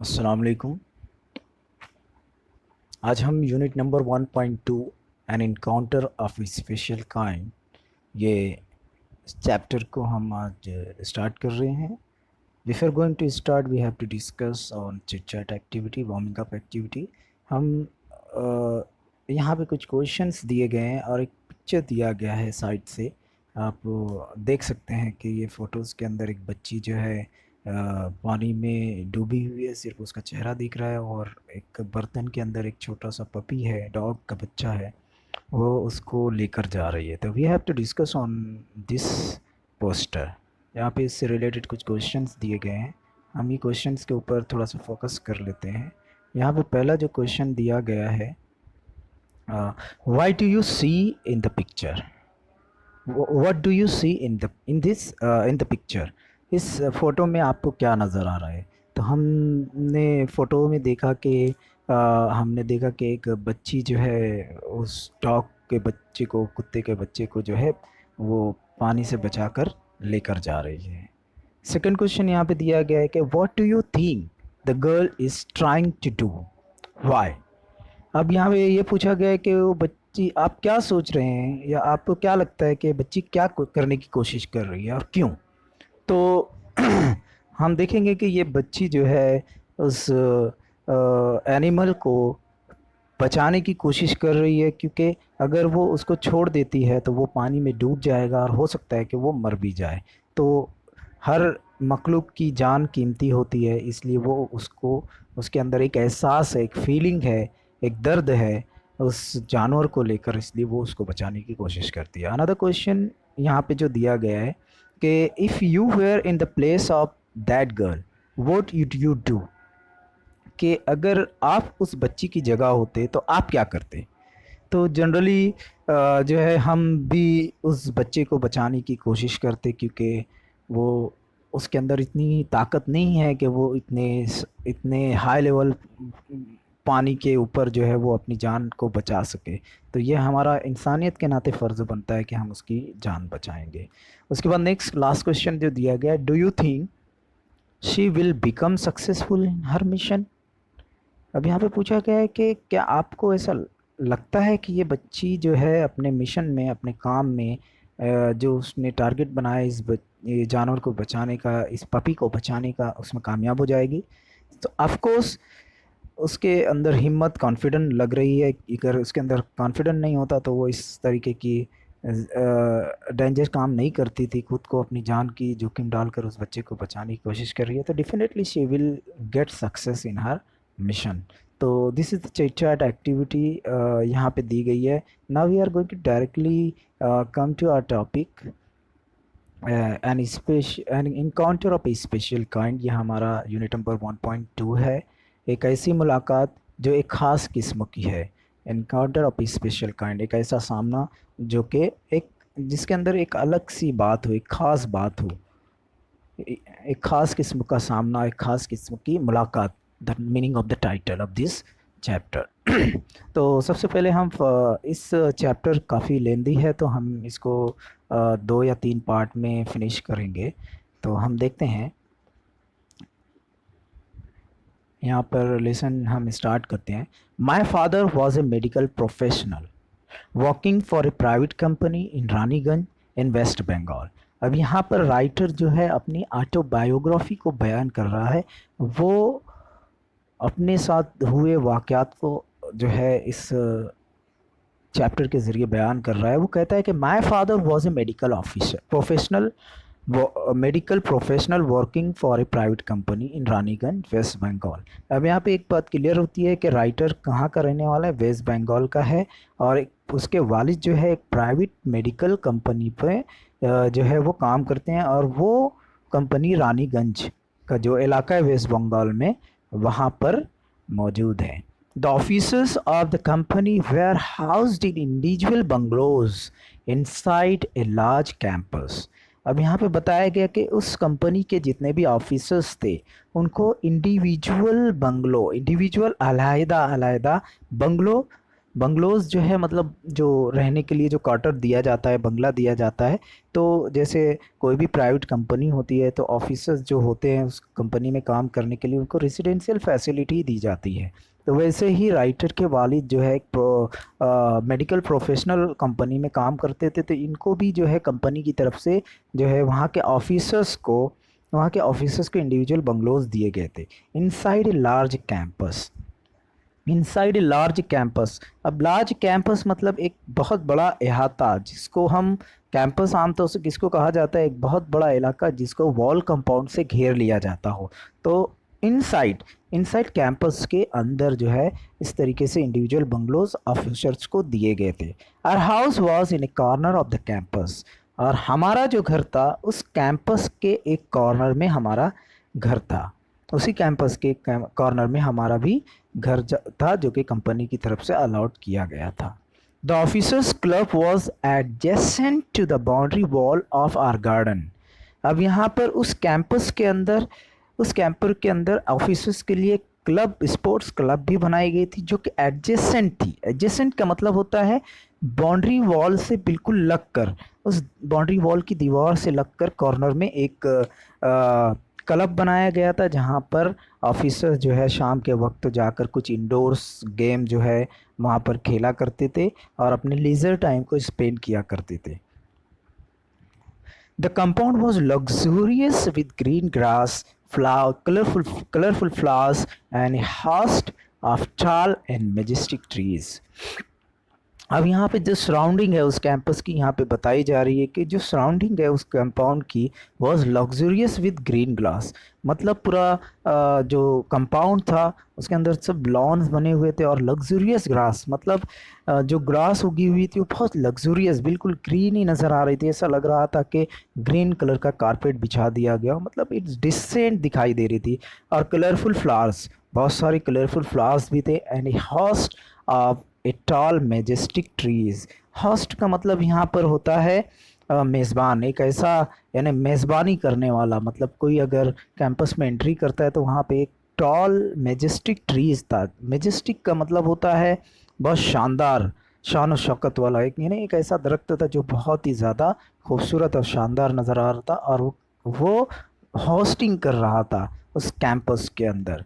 अस्सलाम वालेकुम। आज हम unit number 1.2 an encounter of special kind ये चैप्टर को हम आज स्टार्ट कर रहे हैं। Before going to start we have to discuss on chit chat activity, warming up activity. हम यहाँ पे कुछ क्वेश्चंस दिए गए हैं और एक पिक्चर दिया गया है साइड से। आप देख सकते हैं कि ये फ़ोटोज़ के अंदर एक बच्ची जो है पानी में डूबी हुई है, सिर्फ उसका चेहरा दिख रहा है और एक बर्तन के अंदर एक छोटा सा पपी है, डॉग का बच्चा है, वो उसको लेकर जा रही है। तो we have to discuss on this poster. यहाँ पे इससे रिलेटेड कुछ क्वेश्चंस दिए गए हैं, हम ये क्वेश्चंस के ऊपर थोड़ा सा फोकस कर लेते हैं। यहाँ पे पहला जो क्वेश्चन दिया गया है, why do you see in the picture, what do you see in the picture. इस फ़ोटो में आपको क्या नज़र आ रहा है। तो हमने फ़ोटो में देखा कि हमने देखा कि एक बच्ची जो है उस डॉग के बच्चे को, कुत्ते के बच्चे को जो है वो पानी से बचाकर लेकर जा रही है। सेकंड क्वेश्चन यहाँ पे दिया गया है कि what do you think the girl is trying to do, why. अब यहाँ पे ये पूछा गया है कि वो बच्ची, आप क्या सोच रहे हैं या आपको क्या लगता है कि बच्ची क्या करने की कोशिश कर रही है और क्यों। तो हम देखेंगे कि ये बच्ची जो है उस एनिमल को बचाने की कोशिश कर रही है, क्योंकि अगर वो उसको छोड़ देती है तो वो पानी में डूब जाएगा और हो सकता है कि वो मर भी जाए। तो हर मखलूक की जान कीमती होती है, इसलिए वो उसको, उसके अंदर एक एहसास है, एक फीलिंग है, एक दर्द है उस जानवर को लेकर, इसलिए वो उसको बचाने की कोशिश करती है। अनदर क्वेश्चन यहाँ पे जो दिया गया है कि if you were in the place of that girl what would you do, कि अगर आप उस बच्ची की जगह होते तो आप क्या करते। तो जनरली जो है हम भी उस बच्चे को बचाने की कोशिश करते, क्योंकि वो, उसके अंदर इतनी ताकत नहीं है कि वो इतने हाई लेवल पानी के ऊपर जो है वो अपनी जान को बचा सके। तो ये हमारा इंसानियत के नाते फ़र्ज़ बनता है कि हम उसकी जान बचाएंगे। उसके बाद नेक्स्ट लास्ट क्वेश्चन जो दिया गया है, do you think she will become successful in her mission. अब यहाँ पे पूछा गया है कि क्या आपको ऐसा लगता है कि ये बच्ची जो है अपने मिशन में, अपने काम में, जो उसने टारगेट बनाया ये जानवर को बचाने का, इस पपी को बचाने का, उसमें कामयाब हो जाएगी। तो ऑफ कोर्स उसके अंदर हिम्मत, कॉन्फिडेंट लग रही है। अगर उसके अंदर कॉन्फिडेंट नहीं होता तो वो इस तरीके की डेंजर काम नहीं करती थी, खुद को, अपनी जान की जोखिम डालकर उस बच्चे को बचाने की कोशिश कर रही है। तो definitely she will get success in her mission. तो this is the chit chat activity यहाँ पे दी गई है। Now we are going to directly come to our topic, an encounter of a special kind. ये हमारा यूनिट नंबर 1.2 है। एक ऐसी मुलाकात जो एक ख़ास किस्म की है। Encounter of a special kind, एक ऐसा सामना जो कि एक, जिसके अंदर एक अलग सी बात हो, एक ख़ास बात हो, एक ख़ास किस्म का सामना, एक ख़ास किस्म की मुलाकात। The meaning of the title of this chapter. तो सबसे पहले हम इस चैप्टर काफ़ी लेंदी है, तो हम इसको 2 या 3 पार्ट में फिनिश करेंगे। तो हम देखते हैं, यहाँ पर लेसन हम स्टार्ट करते हैं। My father was a medical professional working for a private company in Raniganj in West Bengal. अब यहाँ पर राइटर जो है अपनी ऑटोबायोग्राफी को बयान कर रहा है। वो अपने साथ हुए वाक़यात को जो है इस चैप्टर के ज़रिए बयान कर रहा है। वो कहता है कि my father was a medical officer professional medical professional working for a private company in Raniganj West Bengal. अब यहाँ पे एक बात क्लियर होती है कि राइटर कहाँ का रहने वाला है, वेस्ट बंगाल का है, और उसके वालिद जो है एक प्राइवेट मेडिकल कंपनी पे जो है वो काम करते हैं, और वो कंपनी रानीगंज का जो इलाका है वेस्ट बंगाल में, वहाँ पर मौजूद है। The offices of the company were housed in individual bungalows inside a large campus. अब यहाँ पे बताया गया कि उस कंपनी के जितने भी ऑफिसर्स थे उनको इंडिविजुअल बंगलो, इंडिविजुअल अलहदा अलहदा बंगलो बंगलोज जो है मतलब जो रहने के लिए जो क्वार्टर दिया जाता है, बंगला दिया जाता है। तो जैसे कोई भी प्राइवेट कंपनी होती है तो ऑफिसर्स जो होते हैं उस कंपनी में काम करने के लिए उनको रेसिडेंशियल फैसिलिटी दी जाती है। तो वैसे ही राइटर के वालिद जो है एक मेडिकल प्रोफेशनल कंपनी में काम करते थे, तो इनको भी जो है कंपनी की तरफ से जो है वहाँ के ऑफिसर्स को इंडिविजुअल बंगलोज दिए गए थे inside a large campus. Inside a large campus, अब लार्ज कैंपस मतलब एक बहुत बड़ा अहाता, जिसको हम कैंपस आमतौर से किसको कहा जाता है, एक बहुत बड़ा इलाका जिसको वॉल कंपाउंड से घेर लिया जाता हो। तो इनसाइड इनसाइड कैंपस के अंदर जो है इस तरीके से इंडिविजुअल बंगलोज ऑफिसर्स को दिए गए थे। Our house was in a corner of the campus, और हमारा जो घर था उस कैंपस के एक कॉर्नर में हमारा घर था। उसी कैंपस के कॉर्नर में हमारा भी घर था, जो कि कंपनी की तरफ से अलाउड किया गया था। The officers club was adjacent to the boundary wall of our garden. अब यहाँ पर उस कैंपर के अंदर ऑफिसर्स के लिए क्लब, स्पोर्ट्स क्लब भी बनाई गई थी, जो कि एडजेसेंट थी। एडजेसेंट का मतलब होता है बाउंड्री वॉल से बिल्कुल लगकर, उस बाउंड्री वॉल की दीवार से लगकर कॉर्नर में एक क्लब बनाया गया था, जहाँ पर ऑफिसर्स जो है शाम के वक्त जाकर कुछ इंडोर्स गेम जो है वहाँ पर खेला करते थे और अपने लीजर टाइम को स्पेंड किया करते थे। The compound was luxurious with green grass, colorful flowers, and a host of tall and majestic trees. अब यहाँ पे जो सराउंडिंग है उस कैंपस की यहाँ पे बताई जा रही है कि जो सराउंडिंग है उस कंपाउंड की was luxurious with green glass, मतलब पूरा जो कंपाउंड था उसके अंदर सब लॉन्स बने हुए थे, और लग्जूरियस ग्रास मतलब जो ग्रास उगी हुई थी वो बहुत लग्जूरियस, बिल्कुल ग्रीन ही नज़र आ रही थी। ऐसा लग रहा था कि ग्रीन कलर का कारपेट बिछा दिया गया, मतलब इट्स डिसेंट दिखाई दे रही थी। और कलरफुल फ्लावर्स, बहुत सारे कलरफुल फ्लावर्स भी थे। And A host of a tall Majestic trees. Host का मतलब यहाँ पर होता है मेज़बान, एक ऐसा यानी मेज़बानी करने वाला, मतलब कोई अगर कैंपस में एंट्री करता है तो वहाँ पे एक टॉल मेजेस्टिक ट्रीज था। मेजेस्टिक का मतलब होता है बहुत शानदार, शान और शौकत वाला, एक यानी एक ऐसा दरख्त था जो बहुत ही ज़्यादा खूबसूरत और शानदार नज़र आ रहा था, और वो होस्टिंग कर रहा था उस कैंपस के अंदर।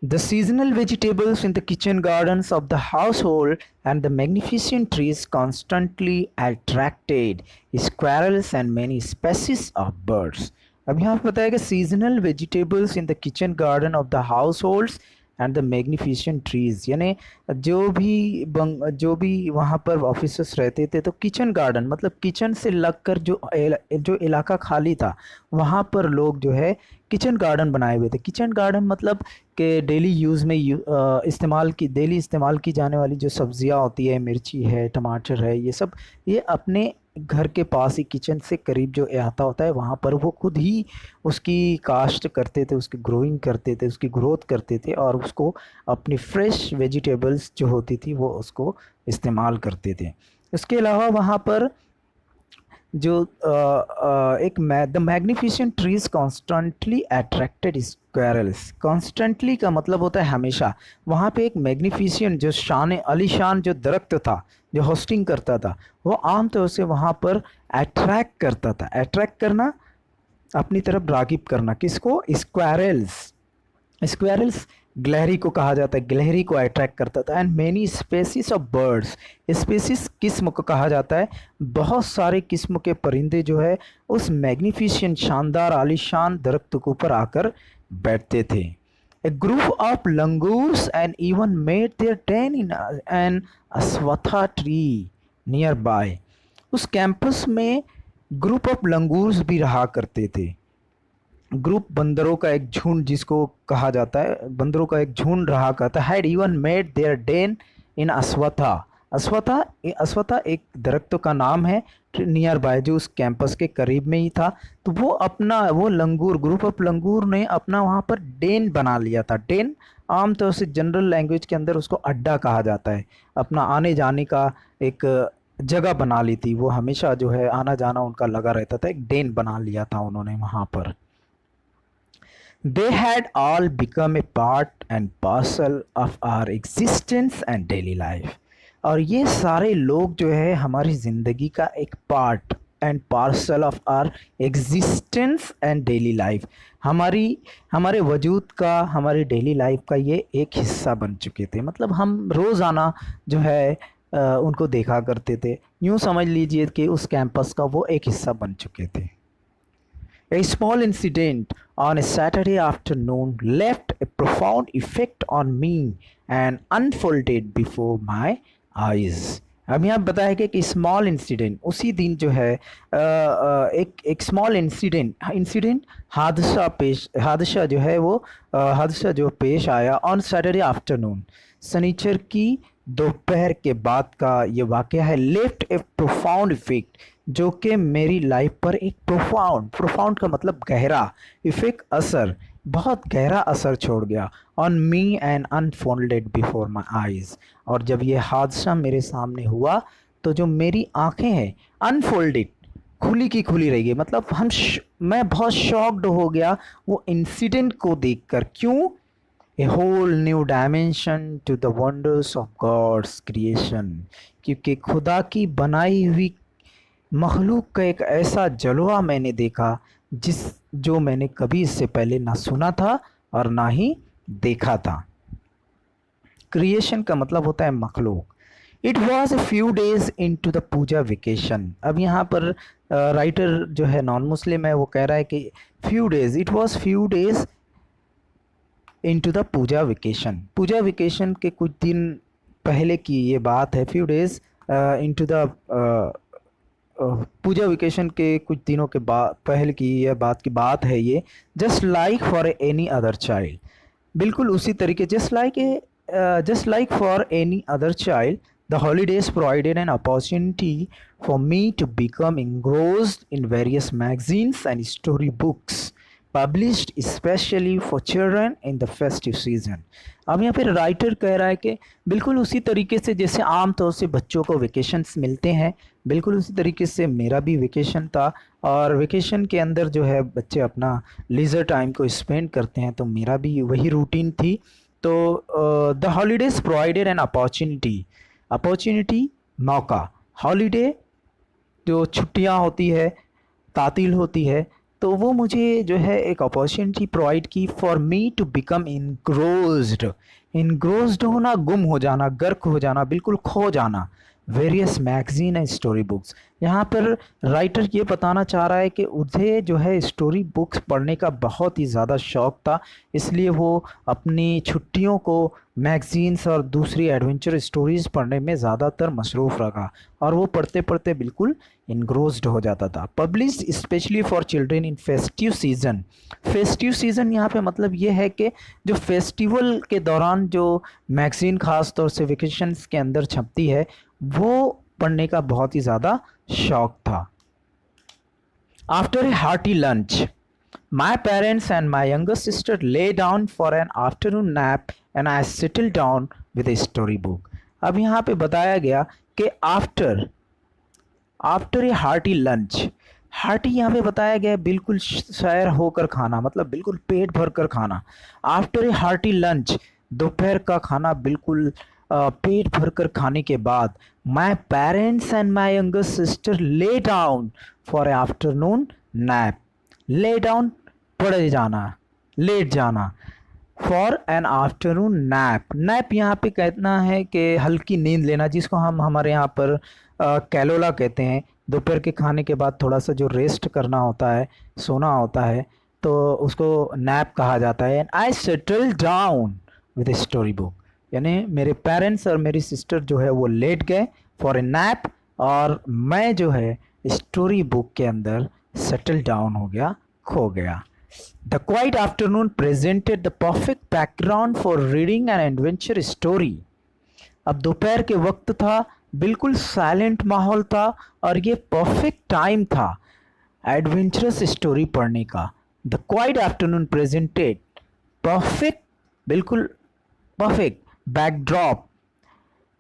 The seasonal vegetables in the kitchen gardens of the household and the magnificent trees constantly attracted squirrels and many species of birds. अब यहाँ पे बताया कि seasonal vegetables in the kitchen garden of the households and the magnificent trees, यानी जो भी वहाँ पर ऑफिसर्स रहते थे तो किचन गार्डन मतलब किचन से लगकर जो इलाका खाली था वहाँ पर लोग जो है किचन गार्डन बनाए हुए थे। किचन गार्डन मतलब कि डेली यूज़ में डेली इस्तेमाल की जाने वाली जो सब्जियाँ होती है, मिर्ची है, टमाटर है, ये सब ये अपने घर के पास ही किचन से करीब जो अहाता होता है वहाँ पर वो खुद ही उसकी काश्त करते थे, उसकी ग्रोइंग करते थे, उसकी ग्रोथ करते थे, और उसको अपनी फ्रेश वेजिटेबल्स जो होती थी वो उसको इस्तेमाल करते थे। इसके अलावा वहाँ पर जो the magnificent trees constantly attracted squirrels. Constantly का मतलब होता है हमेशा। वहाँ पे एक मैग्निफिसेंट जो आलीशान जो दरख्त था जो होस्टिंग करता था वो आमतौर से वहाँ पर अट्रैक्ट करता था। अट्रैक्ट करना, अपनी तरफ रागिब करना, किसको? स्क्वायरल्स। स्क्वायरल्स गिलहरी को कहा जाता है, गिलहरी को अट्रैक्ट करता था। And many species of birds, species किस्म को कहा जाता है, बहुत सारे किस्म के परिंदे जो है उस मैग्निफिसेंट शानदार आलीशान दरख्त के ऊपर आकर बैठते थे। A group of langurs and even made their den in an aswatha tree nearby. उस कैंपस में ग्रुप ऑफ लंगूर्स भी रहा करते थे। ग्रुप बंदरों का एक झुंड जिसको कहा जाता है, बंदरों का एक झुंड रहा करता है। Had even made their den in Ashwattha. अस्वथा एक दरख्त का नाम है नियर बाय जो उस कैंपस के करीब में ही था। तो वो लंगूर, ग्रुप ऑफ लंगूर ने अपना वहाँ पर डेन बना लिया था। डेन आमतौर से जनरल लैंग्वेज के अंदर उसको अड्डा कहा जाता है, अपना आने जाने का एक जगह बना ली थी। वो हमेशा जो है आना जाना उनका लगा रहता था, एक डेन बना लिया था उन्होंने वहाँ पर। They had all become a part and parcel of our existence and daily life. और ये सारे लोग जो है हमारी ज़िंदगी का एक part and parcel of our existence and daily life, हमारे वजूद का, हमारी डेली लाइफ का ये एक हिस्सा बन चुके थे। मतलब हम रोज़ाना जो है उनको देखा करते थे। यूँ समझ लीजिए कि उस कैंपस का वो एक हिस्सा बन चुके थे। A small incident on a Saturday afternoon left a profound effect on me and unfolded before my eyes. अब यहाँ बताया गया कि स्मॉल इंसिडेंट, उसी दिन जो है एक स्मॉल इंसिडेंट हादसा जो है वो हादसा जो पेश आया ऑन सैटरडे आफ्टरनून, शनिचर की दोपहर के बाद का ये वाक़या है। लेफ्ट ए प्रोफाउंड इफेक्ट, जो कि मेरी लाइफ पर एक प्रोफाउंड का मतलब गहरा, इफेक्ट असर, बहुत गहरा असर छोड़ गया। On me and unfolded before my eyes, और जब ये हादसा मेरे सामने हुआ तो जो मेरी आंखें हैं अनफोल्डेड, खुली की खुली रह गई। मतलब मैं बहुत शॉक्ड हो गया वो इंसिडेंट को देखकर। क्यों? A whole new dimension to the wonders of God's creation, क्योंकि खुदा की बनाई हुई मखलूक का एक ऐसा जलवा मैंने देखा जो मैंने कभी इससे पहले ना सुना था और ना ही देखा था। क्रिएशन का मतलब होता है मखलूक। It was a few days into the Puja vacation. अब यहाँ पर राइटर जो है नॉन मुस्लिम है, वो कह रहा है कि few days, it was few days into the Puja vacation. Puja vacation के कुछ दिन पहले की ये बात है। Few days into the Puja vacation के कुछ दिनों के बाद पहले की यह बात है ये। Just like for any other child, बिल्कुल उसी तरीके, just like for any other child, the holidays provided an opportunity for me to become engrossed in various magazines and story books published specially for children in the festive season. अब यहाँ पे writer कह रहा है कि बिल्कुल उसी तरीके से जैसे आम तौर से बच्चों को वेकेशंस मिलते हैं, बिल्कुल उसी तरीके से मेरा भी वेकेशन था। और वेकेशन के अंदर जो है बच्चे अपना लीजर टाइम को स्पेंड करते हैं, तो मेरा भी वही रूटीन थी। तो the holidays provided an opportunity मौका, हॉलीडे जो छुट्टियाँ होती है, तातील होती है, तो वो मुझे जो है एक अपॉर्चुनिटी प्रोवाइड की for me to become engrossed होना, गुम हो जाना, गर्क हो जाना, बिल्कुल खो जाना, various magazine and story books. यहाँ पर राइटर ये बताना चाह रहा है कि उसे जो है स्टोरी बुक्स पढ़ने का बहुत ही ज़्यादा शौक़ था, इसलिए वो अपनी छुट्टियों को मैगजीन्स और दूसरी एडवेंचर स्टोरीज़ पढ़ने में ज़्यादातर मसरूफ़ रखा, और वो पढ़ते पढ़ते बिल्कुल इनग्रोस्ड हो जाता था। Publish specially for children in festive season. Festive season यहाँ पे मतलब ये है कि जो फेस्टिवल के दौरान जो मैगज़ीन ख़ास तौर से वेकेशंस के अंदर छपती है, वो पढ़ने का बहुत ही ज़्यादा शौक़ था। After a hearty lunch, my parents and my younger sister lay down for an afternoon nap and I settled down with a story book. अब यहाँ पे बताया गया कि after a hearty lunch, hearty यहाँ पे बताया गया बिल्कुल सैर होकर खाना, मतलब बिल्कुल पेट भर कर खाना। आफ्टर ए हार्टी लंच, दोपहर का खाना बिल्कुल पेट भर कर खाने के बाद, my parents and my younger sister lay down for a afternoon nap. Lay down पड़े जाना, लेट जाना, फॉर एन आफ्टरनून नैप यहाँ पे कहना है कि हल्की नींद लेना, जिसको हम हमारे यहाँ पर कैलोला कहते हैं। दोपहर के खाने के बाद थोड़ा सा जो रेस्ट करना होता है, सोना होता है, तो उसको नैप कहा जाता है। And I settle down with a story book, यानी मेरे पेरेंट्स और मेरी सिस्टर जो है वो लेट गए फॉर ए नैप, और मैं जो है स्टोरी बुक के अंदर सेटल डाउन हो गया, खो गया। The quiet afternoon presented the perfect background for reading an adventure story. अब दोपहर के वक्त था, बिल्कुल साइलेंट माहौल था, और ये परफेक्ट टाइम था एडवेंचरस स्टोरी पढ़ने का। The quiet afternoon presented perfect, बिल्कुल perfect backdrop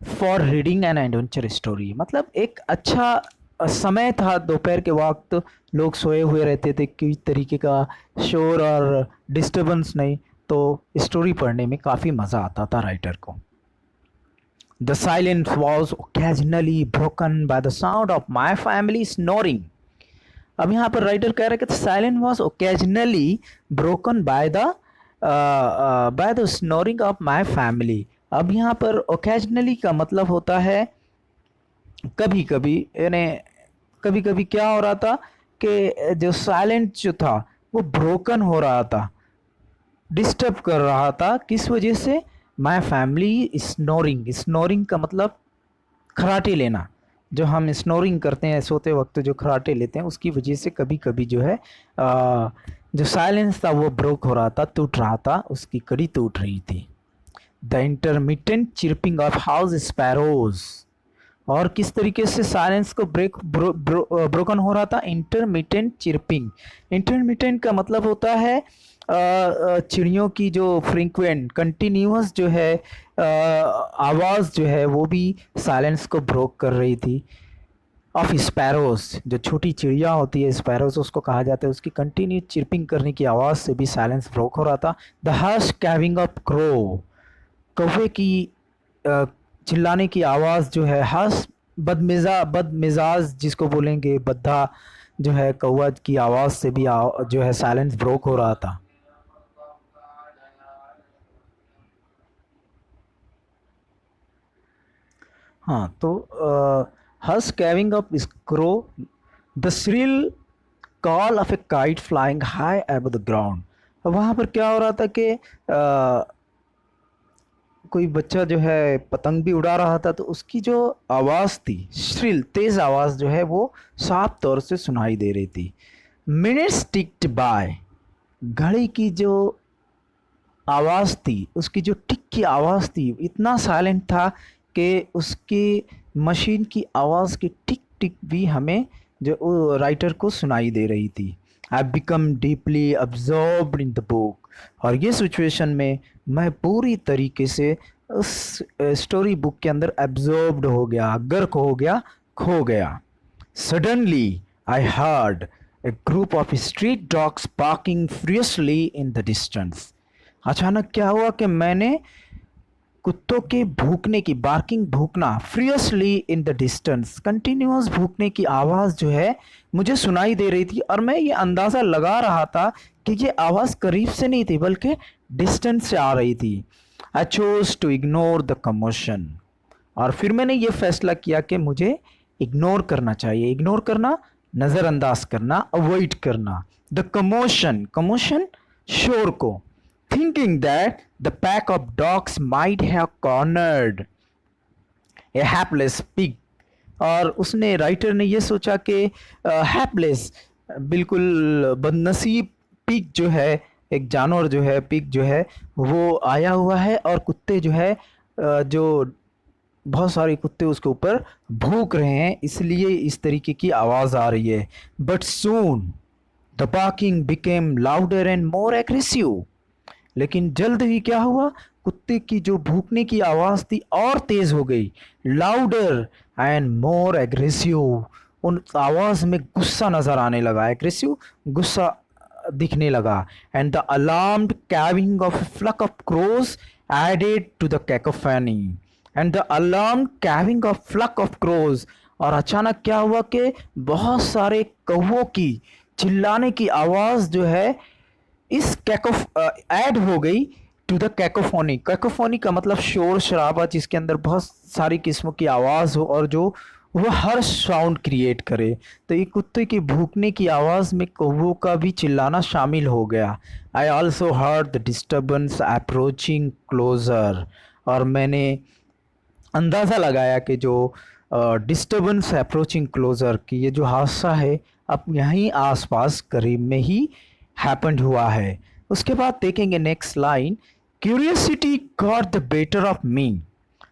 for reading an adventure story, मतलब एक अच्छा समय था, दोपहर के वक्त लोग सोए हुए रहते थे, कोई तरीके का शोर और डिस्टरबेंस नहीं, तो स्टोरी पढ़ने में काफ़ी मज़ा आता था राइटर को। The silence was occasionally broken by the sound of my family snoring. अब यहाँ पर राइटर कह रहे कि silence was occasionally broken by the snoring of my family. अब यहाँ पर ओकेजनली का मतलब होता है कभी कभी, यानी कभी कभी क्या हो रहा था कि जो साइलेंट जो था वो ब्रोकन हो रहा था, डिस्टर्ब कर रहा था। किस वजह से? My family snoring. स्नोरिंग का मतलब खराटे लेना, जो हम स्नोरिंग करते हैं सोते वक्त जो खराटे लेते हैं, उसकी वजह से कभी कभी जो है जो साइलेंस था वो ब्रोक हो रहा था, टूट रहा था, उसकी कड़ी टूट रही थी। The intermittent chirping of house sparrows. और किस तरीके से साइलेंस को ब्रोकन हो रहा था? Intermittent chirping. इंटरमिटेंट का मतलब होता है चिड़ियों की जो फ्रीक्वेंट कंटिन्यूअस जो है आवाज़ जो है वो भी साइलेंस को ब्रोक कर रही थी। ऑफ स्पैरोस, जो छोटी चिड़िया होती है स्पैरोस उसको कहा जाता है, उसकी कंटिन्यू चिरपिंग करने की आवाज़ से भी साइलेंस ब्रोक हो रहा था। द हर्श कैविंग ऑफ क्रो, कौवे की चिल्लाने की आवाज़ जो है, हर्ष बदमिजाज जिसको बोलेंगे, बद्धा जो है कौवा की आवाज़ से भी जो है साइलेंस ब्रोक हो रहा था। हाँ, तो हर्ष कैविंग ऑफ स्क्रो, the shrill call of a kite flying high above the ground. अब वहाँ पर क्या हो रहा था कि कोई बच्चा जो है पतंग भी उड़ा रहा था, तो उसकी जो आवाज़ थी, श्रिल तेज़ आवाज़ जो है वो साफ तौर से सुनाई दे रही थी। मिनट्स टिक्ड बाय, घड़ी की जो आवाज़ थी, उसकी जो टिक की आवाज़ थी, इतना साइलेंट था कि उसकी मशीन की आवाज़ की टिक टिक भी हमें जो राइटर को सुनाई दे रही थी। I become deeply absorbed in the book. और ये सिचुएशन में मैं पूरी तरीके से उस स्टोरी बुक के अंदर एब्जॉर्ब्ड हो गया, गर्क हो गया, खो गया। Suddenly I heard a group of street dogs barking furiously in the distance. अचानक क्या हुआ कि मैंने कुत्तों के भूखने की, बार्किंग भूखना, furiously in the distance, continuous भूखने की आवाज़ जो है मुझे सुनाई दे रही थी। और मैं ये अंदाज़ा लगा रहा था कि ये आवाज़ करीब से नहीं थी बल्कि डिस्टेंस से आ रही थी। I chose to ignore the commotion. और फिर मैंने ये फैसला किया कि मुझे इग्नोर करना चाहिए। इग्नोर करना, नज़रअंदाज करना, अवॉइड करना। द कमोशन, कमोशन शोर को। Thinking that the pack of dogs might have cornered a hapless pig। और उसने, राइटर ने ये सोचा कि हैप्लेस, बिल्कुल बदनसीब पिग जो है, एक जानवर जो है, पिग जो है वो आया हुआ है और कुत्ते जो है जो बहुत सारे कुत्ते उसके ऊपर भूख रहे हैं, इसलिए इस तरीके की आवाज़ आ रही है। But soon the barking became louder and more aggressive। लेकिन जल्द ही क्या हुआ, कुत्ते की जो भूखने की आवाज़ थी और तेज़ हो गई, लाउडर एंड मोर एग्रेसिव। उन आवाज़ में गुस्सा नज़र आने लगा, एग्रेसिव, गुस्सा दिखने लगा। And the alarmed cawing of flock of crows added to the cacophony. And the alarmed cawing of flock of crows. और अचानक क्या हुआ कि बहुत सारे कौवों की चिल्लाने की आवाज़ जो है इस ऐड हो गई टू द कैकोफोनी। कैकोफोनी का मतलब शोर शराबा, जिसके अंदर बहुत सारी किस्मों की आवाज़ हो और जो वह हर साउंड क्रिएट करे। तो ये कुत्ते की भूखने की आवाज़ में कौवों का भी चिल्लाना शामिल हो गया। I also heard the disturbance approaching closer. और मैंने अंदाज़ा लगाया कि जो डिस्टर्बेंस अप्रोचिंग क्लोजर की ये जो हादसा है अब यहीं आसपास करीब में ही हैपेंड हुआ है। उसके बाद देखेंगे next line, curiosity got the better of me.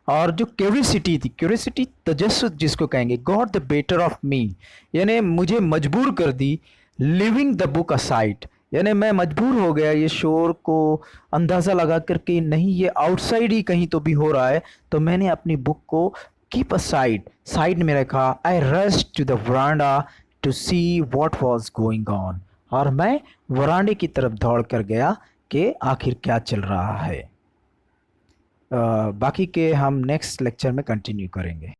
और जो क्यूरियसिटी थी, क्यूरियसिटी तजस्सुस जिसको कहेंगे, got the better of me, यानी मुझे मजबूर कर दी, लिविंग द बुक असाइड, यानी मैं मजबूर हो गया ये शोर को अंदाज़ा लगा करके, नहीं ये आउटसाइड ही कहीं तो भी हो रहा है, तो मैंने अपनी बुक को कीप अ साइड, साइड में रखा। I rush to the veranda to see what was going on, और मैं वरांडे की तरफ दौड़ कर गया कि आखिर क्या चल रहा है। बाकी के हम नेक्स्ट लेक्चर में कंटिन्यू करेंगे।